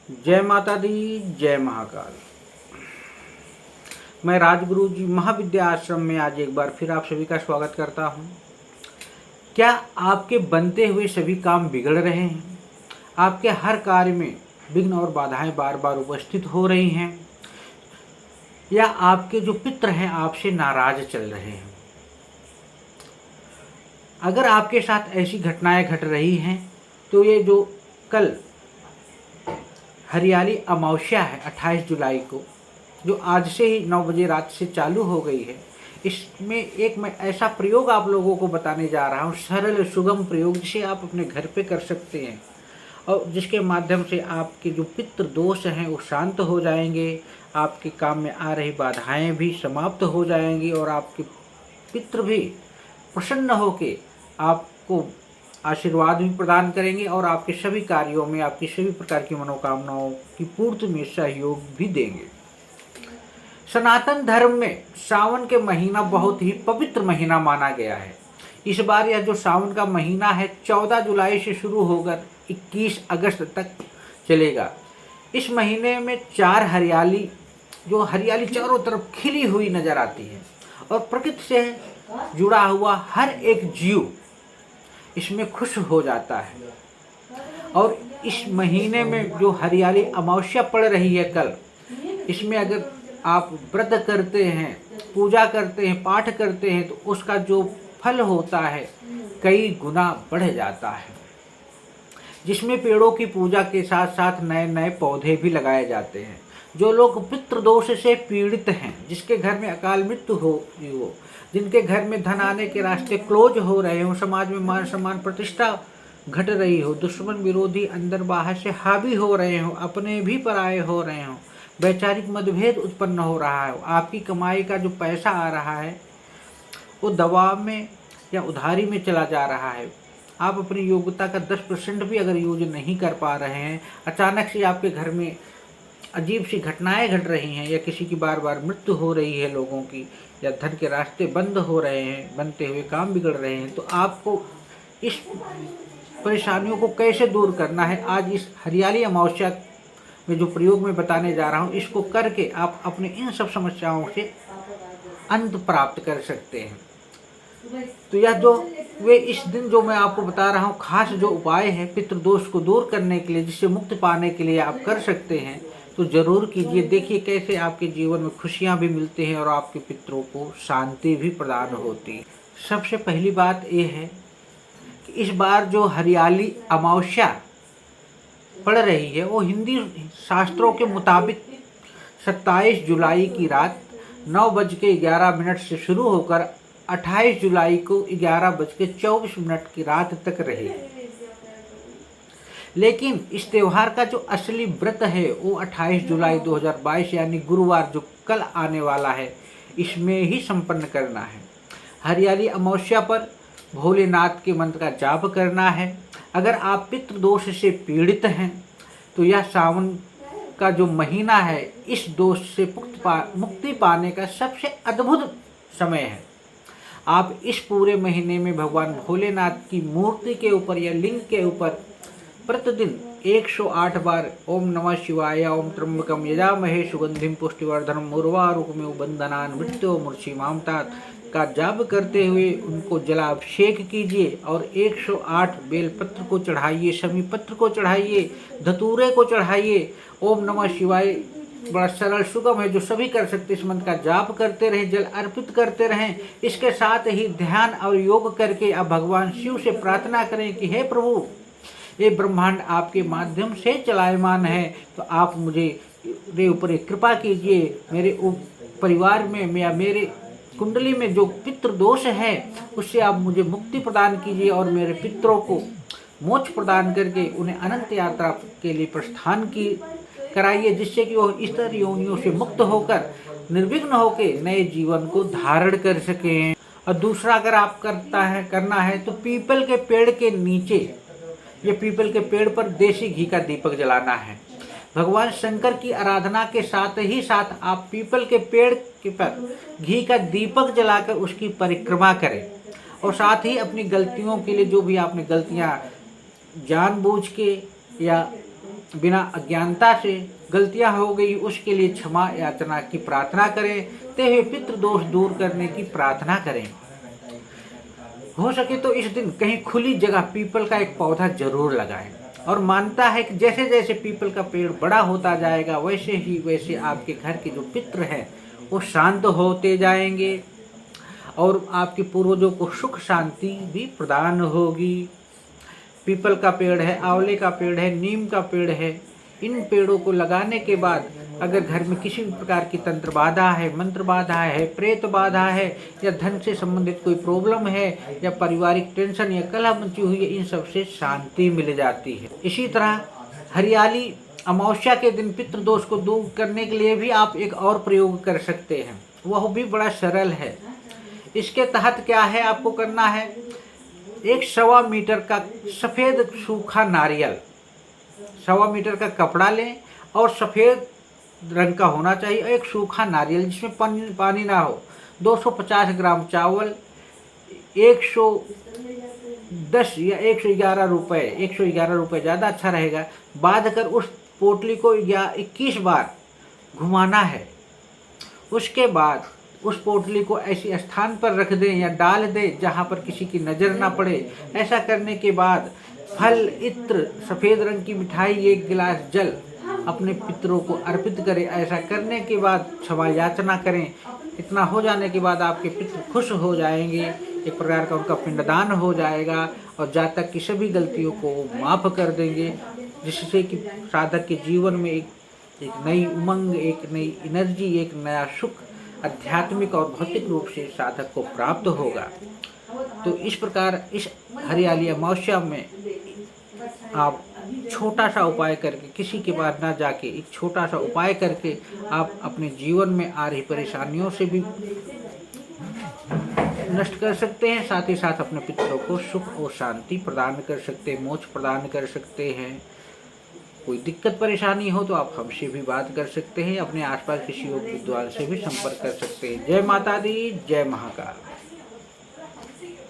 जय माता दी, जय महाकाल। मैं राजगुरु जी महाविद्या आश्रम में आज एक बार फिर आप सभी का स्वागत करता हूं। क्या आपके बनते हुए सभी काम बिगड़ रहे हैं? आपके हर कार्य में विघ्न और बाधाएं बार बार उपस्थित हो रही हैं? या आपके जो पितृ हैं आपसे नाराज चल रहे हैं? अगर आपके साथ ऐसी घटनाएं घट रही हैं तो ये जो कल हरियाली अमावस्या है 28 जुलाई को, जो आज से ही 9 बजे रात से चालू हो गई है, इसमें एक मैं ऐसा प्रयोग आप लोगों को बताने जा रहा हूँ, सरल सुगम प्रयोग जिसे आप अपने घर पे कर सकते हैं और जिसके माध्यम से आपके जो पितृ दोष हैं वो शांत हो जाएंगे, आपके काम में आ रही बाधाएं भी समाप्त हो जाएंगी और आपके पितृ भी प्रसन्न होकर आपको आशीर्वाद भी प्रदान करेंगे और आपके सभी कार्यों में आपकी सभी प्रकार की मनोकामनाओं की पूर्ति में सहयोग भी देंगे। सनातन धर्म में सावन के महीना बहुत ही पवित्र महीना माना गया है। इस बार यह जो सावन का महीना है 14 जुलाई से शुरू होकर 21 अगस्त तक चलेगा। इस महीने में हरियाली चारों तरफ खिली हुई नजर आती है और प्रकृति से जुड़ा हुआ हर एक जीव इसमें खुश हो जाता है। और इस महीने में जो हरियाली अमावस्या पड़ रही है कल, इसमें अगर आप व्रत करते हैं, पूजा करते हैं, पाठ करते हैं तो उसका जो फल होता है कई गुना बढ़ जाता है। जिसमें पेड़ों की पूजा के साथ साथ नए नए पौधे भी लगाए जाते हैं। जो लोग पितृदोष से पीड़ित हैं, जिसके घर में अकाल मृत्यु हो, जिनके घर में धन आने के रास्ते क्लोज हो रहे हो, समाज में मान सम्मान प्रतिष्ठा घट रही हो, दुश्मन विरोधी अंदर बाहर से हावी हो रहे हो, अपने भी पराये हो रहे हो, वैचारिक मतभेद उत्पन्न हो रहा है, आपकी कमाई का जो पैसा आ रहा है वो दबाव में या उधारी में चला जा रहा है, आप अपनी योग्यता का 10% भी अगर यूज नहीं कर पा रहे हैं, अचानक से आपके घर में अजीब सी घटनाएं घट रही हैं या किसी की बार बार मृत्यु हो रही है लोगों की, या धन के रास्ते बंद हो रहे हैं, बनते हुए काम बिगड़ रहे हैं, तो आपको इस परेशानियों को कैसे दूर करना है, आज इस हरियाली अमावस्या में जो प्रयोग मैं बताने जा रहा हूँ, इसको करके आप अपने इन सब समस्याओं से अंत प्राप्त कर सकते हैं। तो यह जो वे इस दिन जो मैं आपको बता रहा हूँ खास जो उपाय है पितृदोष को दूर करने के लिए, जिससे मुक्ति पाने के लिए आप कर सकते हैं, तो जरूर कीजिए। देखिए कैसे आपके जीवन में खुशियाँ भी मिलती हैं और आपके पितरों को शांति भी प्रदान होती है। सबसे पहली बात यह है कि इस बार जो हरियाली अमावस्या पड़ रही है वो हिंदी शास्त्रों के मुताबिक 27 जुलाई की रात 9:11 से शुरू होकर 28 जुलाई को 11:24 की रात तक रहेगी। लेकिन इस त्यौहार का जो असली व्रत है वो 28 जुलाई 2022 यानी गुरुवार जो कल आने वाला है, इसमें ही संपन्न करना है। हरियाली अमावस्या पर भोलेनाथ के मंत्र का जाप करना है। अगर आप पितृदोष से पीड़ित हैं तो यह सावन का जो महीना है इस दोष से मुक्ति पाने का सबसे अद्भुत समय है। आप इस पूरे महीने में भगवान भोलेनाथ की मूर्ति के ऊपर या लिंग के ऊपर प्रतिदिन 108 बार ओम नमः शिवाय, ओम त्र्यंबकम यजामहे सुगंधिम पुष्टिवर्धनम उर्वारुकमिव बंधनान् मृत्योर्मुक्षीमामतात् का जाप करते हुए उनको जलाभिषेक कीजिए और 108 बेलपत्र को चढ़ाइए, शमी पत्र को चढ़ाइए, धतूरे को चढ़ाइए। ओम नमः शिवाय बड़ा सरल सुगम है जो सभी कर सकते, इस मंत्र का जाप करते रहें, जल अर्पित करते रहें। इसके साथ ही ध्यान और योग करके आप भगवान शिव से प्रार्थना करें कि हे प्रभु, ये ब्रह्मांड आपके माध्यम से चलायमान है, तो आप मेरे ऊपर एक कृपा कीजिए, मेरे परिवार में या मेरे कुंडली में जो पितृ दोष है उससे आप मुझे मुक्ति प्रदान कीजिए और मेरे पितरों को मोक्ष प्रदान करके उन्हें अनंत यात्रा के लिए प्रस्थान कराइए, जिससे कि वो इतर योनियों से मुक्त होकर निर्विघ्न होकर नए जीवन को धारण कर सकें। और दूसरा अगर आप करना है तो पीपल के पेड़ के नीचे या पीपल के पेड़ पर देसी घी का दीपक जलाना है। भगवान शंकर की आराधना के साथ ही साथ आप पीपल के पेड़ के पर घी का दीपक जलाकर उसकी परिक्रमा करें और साथ ही अपनी गलतियों के लिए जो भी आपने गलतियां जानबूझ के या बिना अज्ञानता से गलतियां हो गई उसके लिए क्षमा याचना की प्रार्थना करें, ते हुए पितृ दोष दूर करने की प्रार्थना करें। हो सके तो इस दिन कहीं खुली जगह पीपल का एक पौधा जरूर लगाएं। और मानता है कि जैसे जैसे पीपल का पेड़ बड़ा होता जाएगा वैसे आपके घर के जो पितृ हैं वो शांत होते जाएंगे और आपके पूर्वजों को सुख शांति भी प्रदान होगी। पीपल का पेड़ है, आंवले का पेड़ है, नीम का पेड़ है, इन पेड़ों को लगाने के बाद अगर घर में किसी भी प्रकार की तंत्र बाधा है, मंत्र बाधा है, प्रेत बाधा है या धन से संबंधित कोई प्रॉब्लम है या पारिवारिक टेंशन या कलह मची हुई है, इन सब से शांति मिल जाती है। इसी तरह हरियाली अमावस्या के दिन पितृदोष को दूर करने के लिए भी आप एक और प्रयोग कर सकते हैं, वह भी बड़ा सरल है। इसके तहत क्या है आपको करना है, 1.25 मीटर का सफ़ेद सूखा नारियल, 1.25 मीटर का कपड़ा लें और सफ़ेद रंग का होना चाहिए, एक सूखा नारियल जिसमें पानी ना हो, 250 ग्राम चावल, 110 या 111 रुपये, 111 रुपये ज़्यादा अच्छा रहेगा, बांध कर उस पोटली को या 21 बार घुमाना है। उसके बाद उस पोटली को ऐसी स्थान पर रख दें या डाल दें जहाँ पर किसी की नज़र ना पड़े। ऐसा करने के बाद फल, इत्र, सफ़ेद रंग की मिठाई, 1 गिलास जल अपने पितरों को अर्पित करें। ऐसा करने के बाद क्षमा याचना करें। इतना हो जाने के बाद आपके पितृ खुश हो जाएंगे, एक प्रकार का उनका पिंडदान हो जाएगा और जातक की सभी गलतियों को माफ़ कर देंगे, जिससे कि साधक के जीवन में एक नई उमंग, एक नई एनर्जी, एक नया सुख आध्यात्मिक और भौतिक रूप से साधक को प्राप्त होगा। तो इस प्रकार इस हरियाली अमावस्या में आप छोटा सा उपाय करके, किसी के पास ना जाके एक छोटा सा उपाय करके आप अपने जीवन में आ रही परेशानियों से भी नष्ट कर सकते हैं, साथ ही साथ अपने पितरों को सुख और शांति प्रदान कर सकते हैं, मोक्ष प्रदान कर सकते हैं। कोई दिक्कत परेशानी हो तो आप हमसे भी बात कर सकते हैं, अपने आसपास किसी योग विद्वान से भी संपर्क कर सकते हैं। जय माता दी, जय महाकाल।